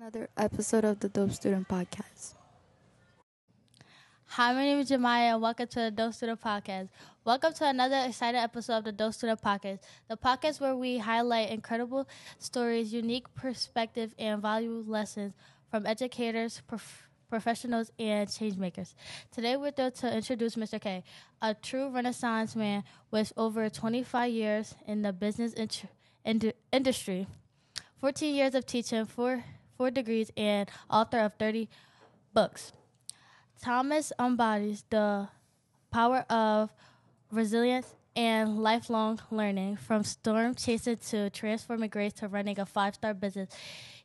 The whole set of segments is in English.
Another episode of the Dope Student Podcast. Hi, my name is Jemiah, and welcome to the Dope Student Podcast. Welcome to another exciting episode of the Dope Student Podcast, the podcast where we highlight incredible stories, unique perspective, and valuable lessons from educators, professionals, and changemakers. Today, we're thrilled to introduce Mr. K, a true Renaissance man with over 25 years in the business industry, 14 years of teaching, four degrees, and author of 30 books. Thomas embodies the power of resilience and lifelong learning, from storm chasing to transforming grace to running a 5-star business.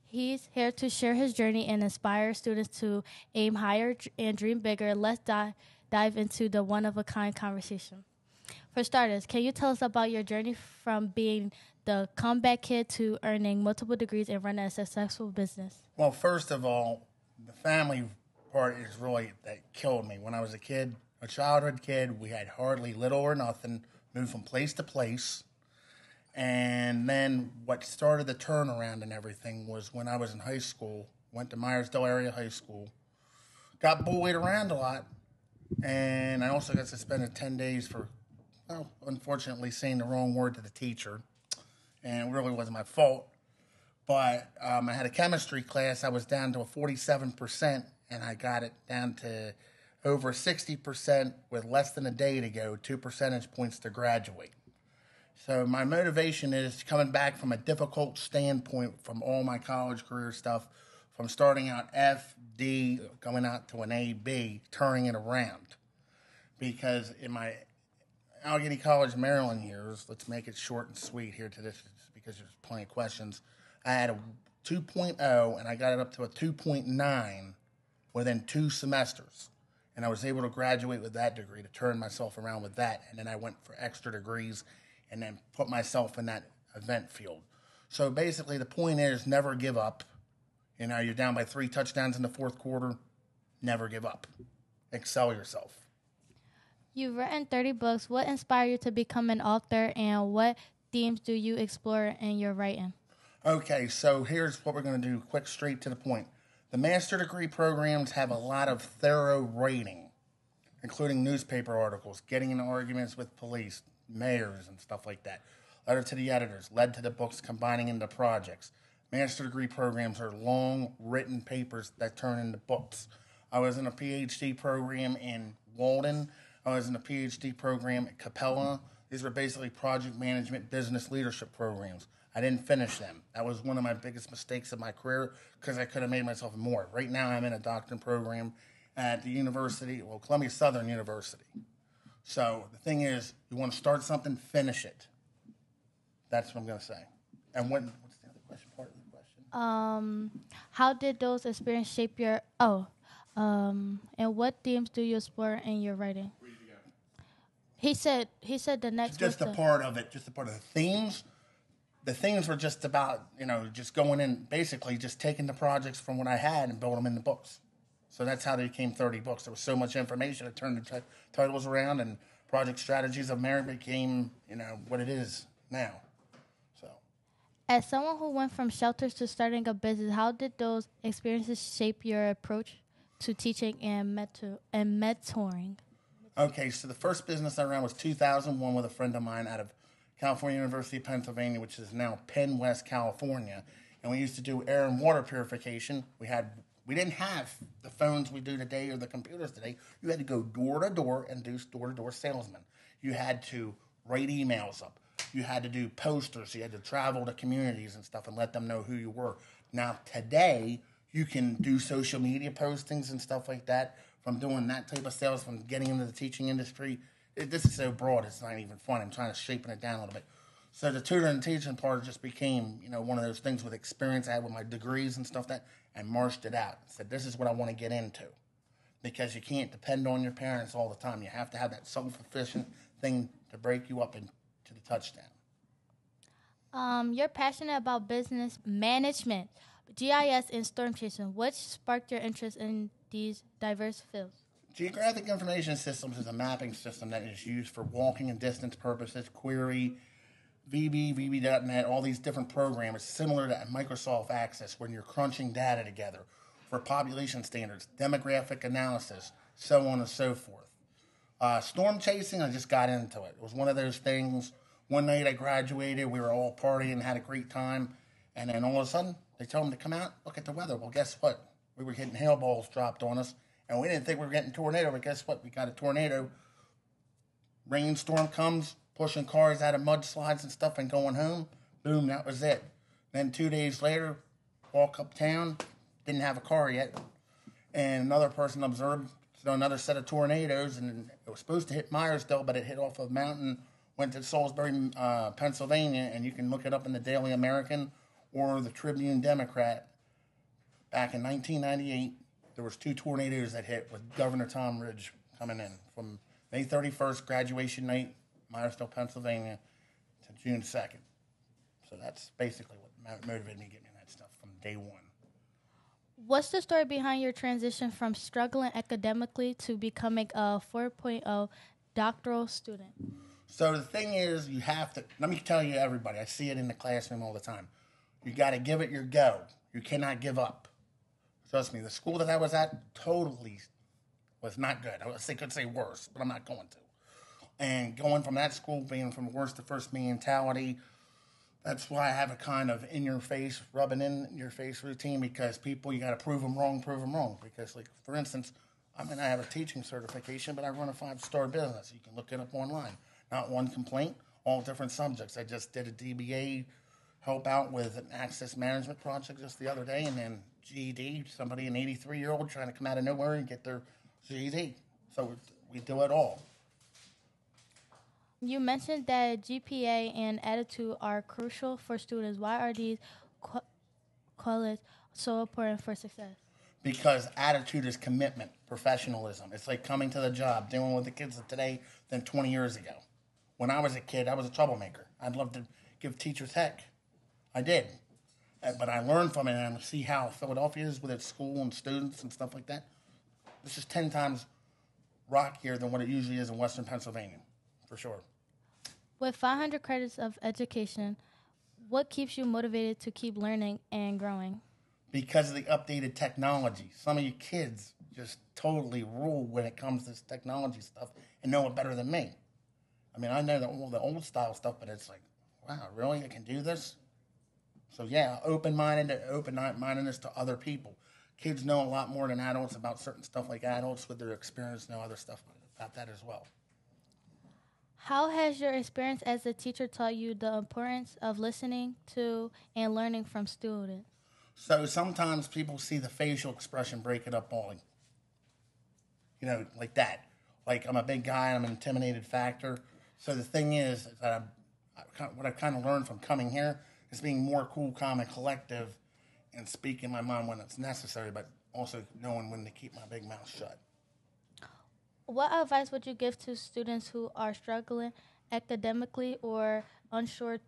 He's here to share his journey and inspire students to aim higher and dream bigger. Let's dive into the one-of-a-kind conversation. For starters, can you tell us about your journey from being the comeback kid to earning multiple degrees and running a successful business? Well, first of all, the family part is really that killed me. When I was a kid, a childhood kid, we had hardly little or nothing, moved from place to place. And then what started the turnaround and everything was when I was in high school, went to Myersdale Area High School, got bullied around a lot, and I also got suspended 10 days for, well, unfortunately saying the wrong word to the teacher, and it really wasn't my fault. But I had a chemistry class. I was down to a 47%, and I got it down to over 60% with less than a day to go, 2 percentage points to graduate. So my motivation is coming back from a difficult standpoint from all my college career stuff, from starting out F, D, going out to an A, B, turning it around. Because in my Allegheny College, Maryland years, let's make it short and sweet here to this because there's plenty of questions, I had a 2.0 and I got it up to a 2.9 within 2 semesters. And I was able to graduate with that degree, to turn myself around with that. And then I went for extra degrees and then put myself in that event field. So basically the point is never give up. You know, you're down by 3 touchdowns in the fourth quarter. Never give up. Excel yourself. You've written 30 books. What inspired you to become an author, and what themes do you explore in your writing? Okay, so here's what we're going to do, quick, straight to the point. The master degree programs have a lot of thorough writing, including newspaper articles, getting into arguments with police, mayors, and stuff like that. Letter to the editors, led to the books combining into projects. Master degree programs are long, written papers that turn into books. I was in a PhD program in Walden. I was in a PhD program at Capella. These were basically project management, business leadership programs. I didn't finish them. That was one of my biggest mistakes of my career because I could have made myself more. Right now, I'm in a doctorate program at the university, well, Columbia Southern University. So the thing is, you want to start something, finish it. That's what I'm going to say. And what's the other question? Part of the question. How did those experiences shape your and what themes do you explore in your writing? Where did you go? He said the next Just a part of it, just a part of the themes. The themes were just about, just going in, basically just taking the projects from what I had and building them in the books. So that's how they became 30 books. There was so much information, it turned the titles around, and Project Strategies of Merit became, what it is now. So, as someone who went from shelters to starting a business, how did those experiences shape your approach to teaching and mentoring? Okay, so the first business I ran was 2001 with a friend of mine out of California University of Pennsylvania, which is now Penn West, California. And we used to do air and water purification. We didn't have the phones we do today or the computers today. You had to go door to door and do door-to-door salesmen. You had to write emails up. You had to do posters. You had to travel to communities and stuff and let them know who you were. Now, today, you can do social media postings and stuff like that. From doing that type of sales, from getting into the teaching industry, this is so broad, it's not even fun. I'm trying to shape it down a little bit. So the tutor and teaching part just became, one of those things with experience I had with my degrees and stuff that I marched it out. I said, this is what I want to get into. Because you can't depend on your parents all the time. You have to have that self-sufficient thing to break you up into the touchdown. You're passionate about business management, GIS, and storm chasing. What sparked your interest in these diverse fields? Geographic Information Systems is a mapping system that is used for walking and distance purposes, query, VB.net, all these different programs similar to Microsoft Access when you're crunching data together for population standards, demographic analysis, so on and so forth. Storm chasing, I just got into it. It was one of those things. One night I graduated, we were all partying, had a great time, and then all of a sudden they told me to come out, look at the weather. Well, guess what? We were getting hail balls dropped on us, and we didn't think we were getting a tornado, but guess what? We got a tornado. Rainstorm comes, pushing cars out of mudslides and stuff and going home. Boom, that was it. Then 2 days later, walk uptown, didn't have a car yet, and another person observed another set of tornadoes, and it was supposed to hit Myersdale, but it hit off a mountain, went to Salisbury, Pennsylvania, and you can look it up in the Daily American or the Tribune Democrat. Back in 1998, there was 2 tornadoes that hit with Governor Tom Ridge coming in from May 31st, graduation night, Myersdale, Pennsylvania, to June 2nd. So that's basically what motivated me getting that stuff from day one. What's the story behind your transition from struggling academically to becoming a 4.0 doctoral student? So the thing is, you have to, let me tell you everybody, I see it in the classroom all the time. You got to give it your go. You cannot give up. Trust me, the school that I was at totally was not good. I could say worse, but I'm not going to. And going from that school, being from worst to first mentality, that's why I have a kind of in-your-face, rubbing-in-your-face routine, because people, you got to prove them wrong. Because, like, for instance, I have a teaching certification, but I run a 5-star business. You can look it up online. Not one complaint, all different subjects. I just did a DBA, help out with an access management project just the other day, and then GED, somebody, an 83-year-old trying to come out of nowhere and get their GED. So we do it all. You mentioned that GPA and attitude are crucial for students. Why are these qualities so important for success? Because attitude is commitment, professionalism. It's like coming to the job, dealing with the kids of today than 20 years ago. When I was a kid, I was a troublemaker. I'd love to give teachers heck. I did. But I learned from it, and I see how Philadelphia is with its school and students and stuff like that. This is 10 times rockier than what it usually is in Western Pennsylvania, for sure. With 500 credits of education, what keeps you motivated to keep learning and growing? Because of the updated technology. Some of you kids just totally rule when it comes to this technology stuff and know it better than me. I know the old style stuff, but it's like, wow, really? I can do this? So yeah, open-mindedness to other people. Kids know a lot more than adults about certain stuff, like adults with their experience know other stuff about that as well. How has your experience as a teacher taught you the importance of listening to and learning from students? So sometimes people see the facial expression break it up all, like that. Like, I'm a big guy, I'm an intimidated factor. So the thing is that what I've kind of learned from coming here is being more cool, calm, and collective and speaking my mind when it's necessary, but also knowing when to keep my big mouth shut. What advice would you give to students who are struggling academically or unsure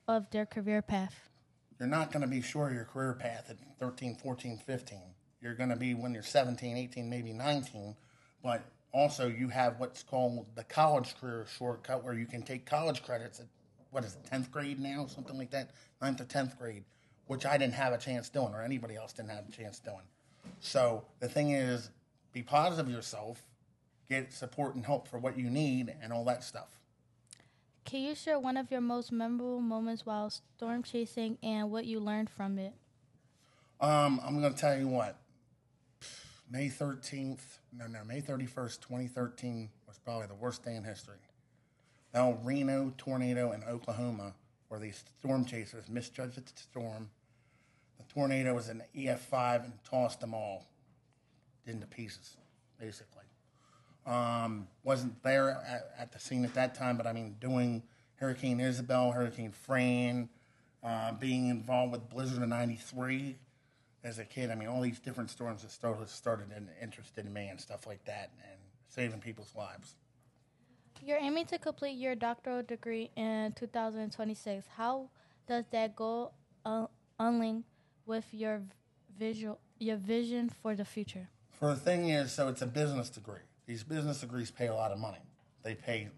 of their career path? You're not going to be sure of your career path at 13, 14, 15. You're going to be when you're 17, 18, maybe 19. But also you have what's called the college career shortcut, where you can take college credits at, 10th grade now? Something like that, 9th or 10th grade, which I didn't have a chance doing, or anybody else didn't have a chance doing. So the thing is, be positive of yourself, get support and help for what you need, and all that stuff. Can you share one of your most memorable moments while storm chasing and what you learned from it? I'm going to tell you what. May 31st, 2013 was probably the worst day in history. El Reno tornado in Oklahoma, where these storm chasers misjudged the storm. The tornado was an EF5 and tossed them all into pieces, basically. Wasn't there at the scene at that time, but doing Hurricane Isabel, Hurricane Fran, being involved with Blizzard of '93 as a kid. All these different storms that started and interested in me and stuff like that, and saving people's lives. You're aiming to complete your doctoral degree in 2026. How does that goal unlink with your vision for the future? For the thing is, so it's a business degree. These business degrees pay a lot of money. They pay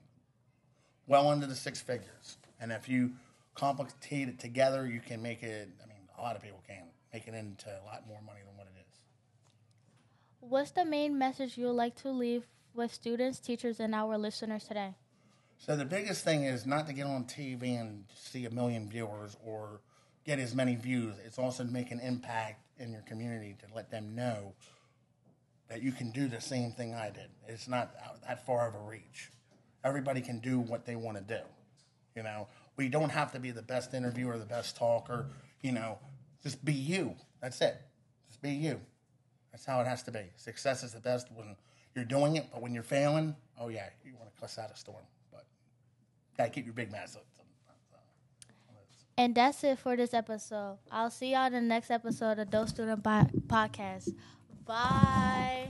well into the 6 figures. And if you complicate it together, you can make it, I mean, a lot of people can make it into a lot more money than what it is. What's the main message you would like to leave with students, teachers, and our listeners today? So the biggest thing is not to get on TV and see 1 million viewers or get as many views. It's also to make an impact in your community to let them know that you can do the same thing I did. It's not that far of a reach. Everybody can do what they want to do. You know, we don't have to be the best interviewer, the best talker. You know, just be you. That's it. Just be you. That's how it has to be. Success is the best when you're doing it, but when you're failing, oh yeah, you want to cuss out a storm. But gotta keep your big mouth up. And that's it for this episode. I'll see y'all in the next episode of Dope Student Podcast. Bye.